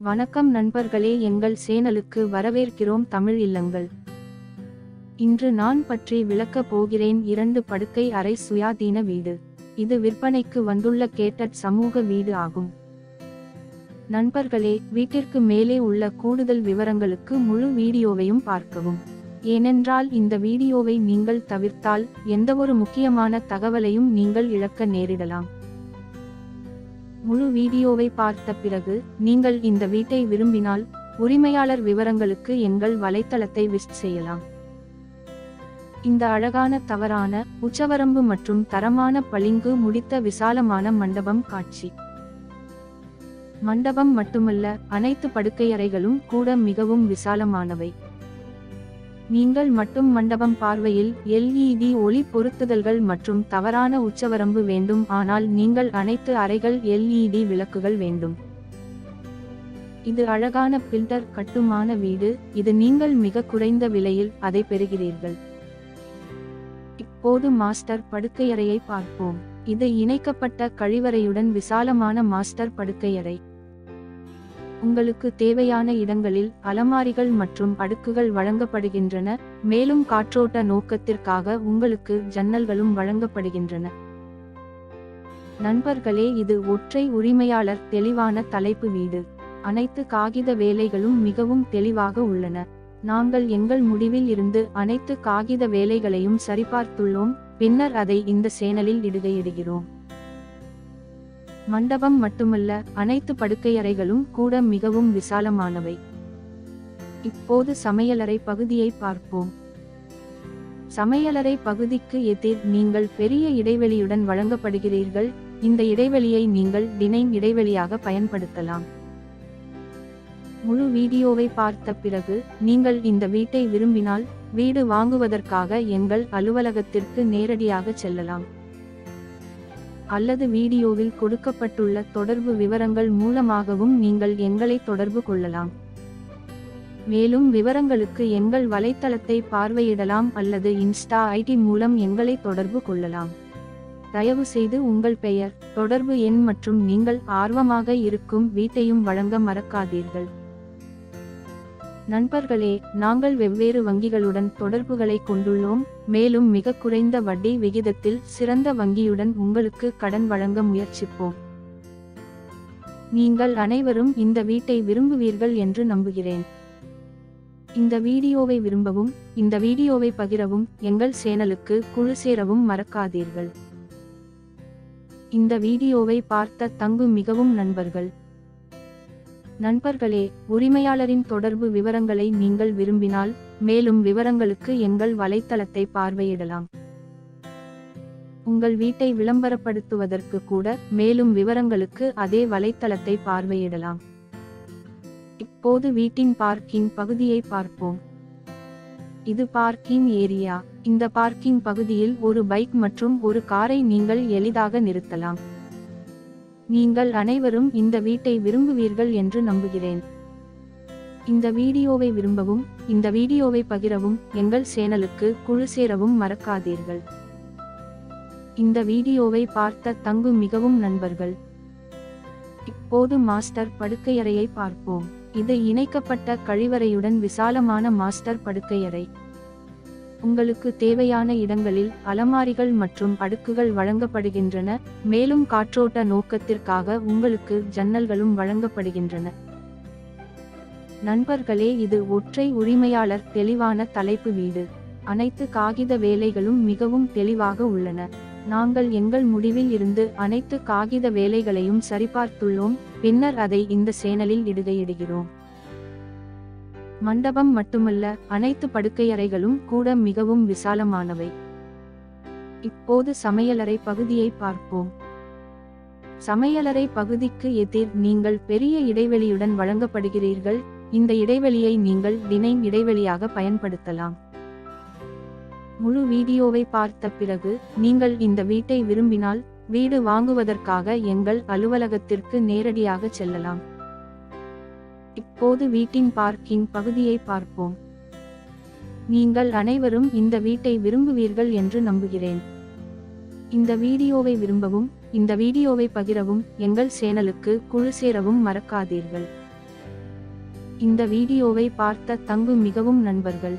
வணக்கம் நண்பர்களே, எங்கள் சேனலுக்கு வரவேற்கிறோம். தமிழ் இல்லங்கள். இன்று நான் பற்றி விளக்கப் போகிறேன் 2 படுக்கை அறை சுயாதீன வீடு. இது விற்பனைக்கு வந்துள்ள கேட்டட் சமூக வீடு ஆகும். நண்பர்களே, வீட்டிற்கு மேலே உள்ள கூடுதல் விவரங்களுக்கு முழு வீடியோவையும் பார்க்கவும். ஏனென்றால் இந்த வீடியோவை நீங்கள் தவிர்த்தால் எந்தவொரு முக்கியமான தகவலையும் நீங்கள் இழக்க நேரிடலாம். முழு வீடியோவை பார்த்த பிறகு நீங்கள் இந்த வீட்டை விரும்பினால் உரிமையாளர் விவரங்களுக்கு எங்கள் வலைத்தளத்தை விசிட் செய்யலாம். இந்த அழகான தவறான உச்சவரம்பு மற்றும் தரமான பளிங்கு முடித்த விசாலமான மண்டபம் காட்சி. மண்டபம் மட்டுமல்ல, அனைத்து படுக்கையறைகளும் கூட மிகவும் விசாலமானவை. நீங்கள் மட்டும் மண்டபம் பார்வையில் LED ஒளி பொருத்துதல்கள் மற்றும் தவறான உச்சவரம்பு வேண்டும். ஆனால் நீங்கள் அனைத்து அறைகள் LED விளக்குகள் வேண்டும். இது அழகான பில்டர் கட்டுமான வீடு. இது நீங்கள் மிக குறைந்த விலையில் அதை பெறுகிறீர்கள். இப்போது மாஸ்டர் படுக்கையறையை பார்ப்போம். இது இணைக்கப்பட்ட கழிவறையுடன் விசாலமான மாஸ்டர் படுக்கையறை. உங்களுக்கு தேவையான இடங்களில் அலமாரிகள் மற்றும் அடுக்குகள் வழங்கப்படுகின்றன. மேலும் காற்றோட்ட நோக்கத்திற்காக உங்களுக்கு ஜன்னல்களும் வழங்கப்படுகின்றன. நண்பர்களே, இது ஒற்றை உரிமையாளர் தெளிவான தலைப்பு வீடு. அனைத்து காகித வேலைகளும் மிகவும் தெளிவாக உள்ளன. நாங்கள் எங்கள் முடிவில் இருந்து அனைத்து காகித வேலைகளையும் சரிபார்த்துள்ளோம். பின்னர் அதை இந்த சேனலில் இடுகிறோம். மண்டபம் மட்டுமல்ல, அனைத்து படுக்கையறைகளும் கூட மிகவும் விசாலமானவை. இப்போது சமையலறை பகுதியை பார்ப்போம். சமையலறை பகுதிக்கு எதிர் நீங்கள் பெரிய இடைவெளியுடன் வழங்கப்படுகிறீர்கள். இந்த இடைவெளியை நீங்கள் டினைங் இடைவெளியாக பயன்படுத்தலாம். முழு வீடியோவை பார்த்த பிறகு நீங்கள் இந்த வீட்டை விரும்பினால் வீடு வாங்குவதற்காக எங்கள் அலுவலகத்திற்கு நேரடியாக செல்லலாம். அல்லது வீடியோவில் கொடுக்கப்பட்டுள்ள தொடர்பு விவரங்கள் மூலமாகவும் நீங்கள் எங்களை தொடர்பு கொள்ளலாம். மேலும் விவரங்களுக்கு எங்கள் வலைத்தளத்தை பார்வையிடலாம் அல்லது இன்ஸ்டா ID மூலம் எங்களை தொடர்பு கொள்ளலாம். தயவு செய்து உங்கள் பெயர், தொடர்பு எண் மற்றும் நீங்கள் ஆர்வமாக இருக்கும் வீட்டையும் வழங்க மறக்காதீர்கள். நண்பர்களே, நாங்கள் வெவ்வேறு வங்கிகளுடன் தொடர்புகளை கொண்டுள்ளோம். மேலும் மிக குறைந்த வட்டி விகிதத்தில் சிறந்த வங்கியுடன் உங்களுக்கு கடன் வழங்க முயற்சிப்போம். நீங்கள் அனைவரும் இந்த வீட்டை விரும்புவீர்கள் என்று நம்புகிறேன். இந்த வீடியோவை விரும்பவும், இந்த வீடியோவை பகிரவும், எங்கள் சேனலுக்கு குழு சேரவும் மறக்காதீர்கள். இந்த வீடியோவை பார்த்த தங்கு மிகவும் நண்பர்கள். நண்பர்களே, உரிமையாளரின் தொடர்பு விவரங்களை நீங்கள் விரும்பினால் மேலும் விவரங்களுக்கு எங்கள் வலைத்தளத்தை பார்வையிடலாம். உங்கள் வீட்டை விளம்பரப்படுத்துவதற்கு கூட மேலும் விவரங்களுக்கு அதே வலைத்தளத்தை பார்வையிடலாம். இப்போது வீட்டின் பார்க்கிங் பகுதியை பார்ப்போம். இது பார்க்கிங் ஏரியா. இந்த பார்க்கிங் பகுதியில் ஒரு பைக் மற்றும் ஒரு காரை நீங்கள் எளிதாக நிறுத்தலாம். நீங்கள் அனைவரும் இந்த வீட்டை விரும்புவீர்கள் என்று நம்புகிறேன். இந்த வீடியோவை விரும்பவும், இந்த வீடியோவை பகிரவும், எங்கள் சேனலுக்கு குழு சேரவும் மறக்காதீர்கள். இந்த வீடியோவை பார்த்த தங்கு மிகவும் நண்பர்கள். இப்போது மாஸ்டர் படுக்கையறையை பார்ப்போம். இது இணைக்கப்பட்ட கழிவறையுடன் விசாலமான மாஸ்டர் படுக்கையறை. உங்களுக்கு தேவையான இடங்களில் அலமாரிகள் மற்றும் அடுக்குகள் வழங்கப்படுகின்றன. மேலும் காற்றோட்ட நோக்கத்திற்காக உங்களுக்கு ஜன்னல்களும் வழங்கப்படுகின்றன. நண்பர்களே, இது ஒற்றை உரிமையாளர் தெளிவான தலைப்பு வீடு. அனைத்து காகித வேலைகளும் மிகவும் தெளிவாக உள்ளன. நாங்கள் எங்கள் முடிவில் இருந்து அனைத்து காகித வேலைகளையும் சரிபார்த்துள்ளோம். பின்னர் அதை இந்த சேனலில் இடுகிறோம். மண்டபம் மட்டுமல்ல, அனைத்து படுக்கையறைகளும் கூட மிகவும் விசாலமானவை. இப்போது சமையலறை பகுதியை பார்ப்போம். சமையலறை பகுதிக்கு எதிர் நீங்கள் பெரிய இடைவெளியுடன் வழங்கப்படுகிறீர்கள். இந்த இடைவெளியை நீங்கள் டினைங் இடைவெளியாக பயன்படுத்தலாம். முழு வீடியோவை பார்த்த பிறகு நீங்கள் இந்த வீட்டை விரும்பினால் வீடு வாங்குவதற்காக எங்கள் அலுவலகத்திற்கு நேரடியாக செல்லலாம். இப்போது வீட்டின் பார்க்கிங் பகுதியை பார்ப்போம். நீங்கள் அனைவரும் இந்த வீட்டை விரும்புவீர்கள் என்று நம்புகிறேன். இந்த வீடியோவை விரும்பவும், இந்த வீடியோவை பகிரவும், எங்கள் சேனலுக்கு குழு சேரவும் மறக்காதீர்கள். இந்த வீடியோவை பார்த்த தங்கு மிகவும் நண்பர்கள்